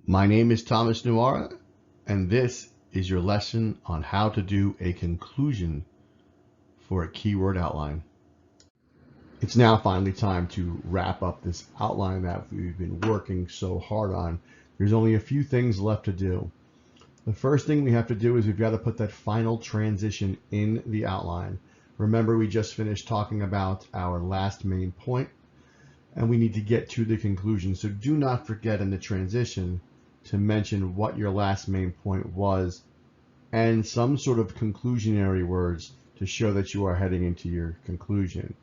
My name is Thomas Nuara, and this is your lesson on how to do a conclusion for a keyword outline. It's now finally time to wrap up this outline that we've been working so hard on. There's only a few things left to do. The first thing we have to do is we've got to put that final transition in the outline. Remember, we just finished talking about our last main point, and we need to get to the conclusion. So do not forget in the transition to mention what your last main point was and some sort of conclusionary words to show that you are heading into your conclusion.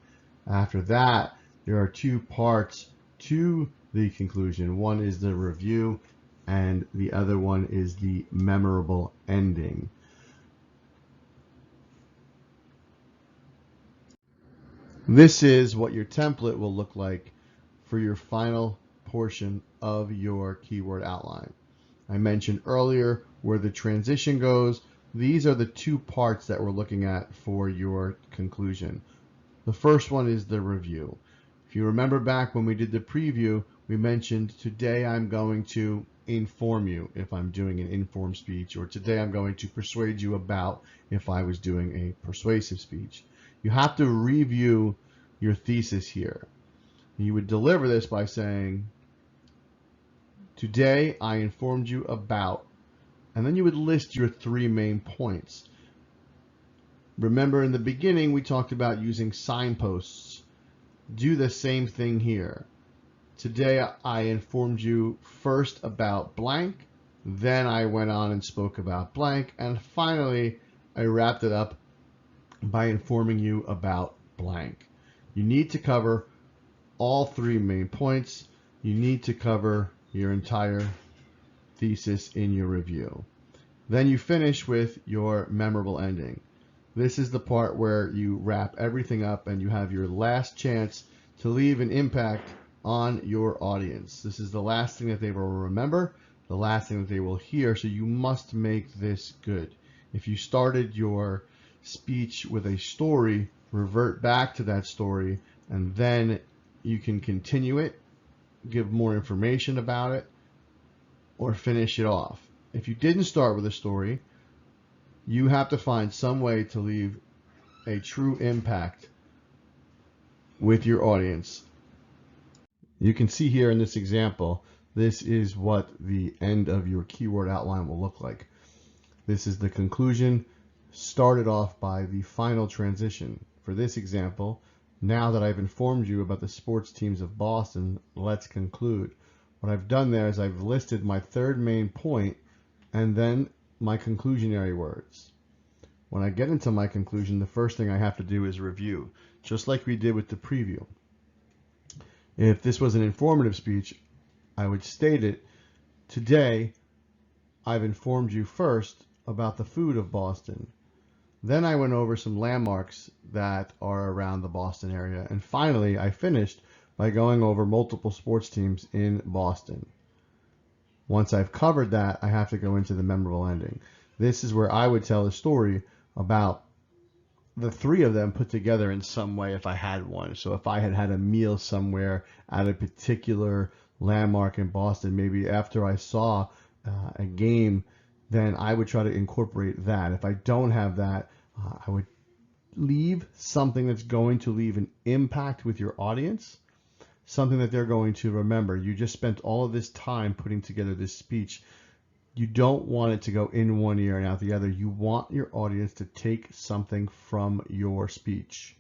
After that, there are two parts to the conclusion. One is the review, and the other one is the memorable ending. This is what your template will look like for your final portion of your keyword outline. I mentioned earlier where the transition goes. These are the two parts that we're looking at for your conclusion. The first one is the review. If you remember back when we did the preview, we mentioned today I'm going to inform you if I'm doing an informed speech, or today I'm going to persuade you about if I was doing a persuasive speech. You have to review your thesis here. You would deliver this by saying, today I informed you about, and then you would list your three main points. Remember in the beginning we talked about using signposts. Do the same thing here. Today I informed you first about blank, then I went on and spoke about blank, and finally I wrapped it up by informing you about blank. You need to cover all three main points. You need to cover your entire thesis in your review. Then you finish with your memorable ending. This is the part where you wrap everything up and you have your last chance to leave an impact on your audience. This is the last thing that they will remember, the last thing that they will hear, so you must make this good. If you started your speech with a story, revert back to that story, and then you can continue it, give more information about it, or finish it off. If you didn't start with a story, you have to find some way to leave a true impact with your audience. You can see here in this example, this is what the end of your keyword outline will look like. This is the conclusion, started off by the final transition. For this example, now that I've informed you about the sports teams of Boston, let's conclude. What I've done there is I've listed my third main point and then my conclusionary words. When I get into my conclusion, the first thing I have to do is review, just like we did with the preview. If this was an informative speech, I would state it, today I've informed you first about the food of Boston. Then I went over some landmarks that are around the Boston area. And finally, I finished by going over multiple sports teams in Boston. Once I've covered that, I have to go into the memorable ending. This is where I would tell a story about the three of them put together in some way if I had one. So if I had had a meal somewhere at a particular landmark in Boston, maybe after I saw a game, then I would try to incorporate that. If I don't have that, I would leave something that's going to leave an impact with your audience, something that they're going to remember. You just spent all of this time putting together this speech. You don't want it to go in one ear and out the other. You want your audience to take something from your speech.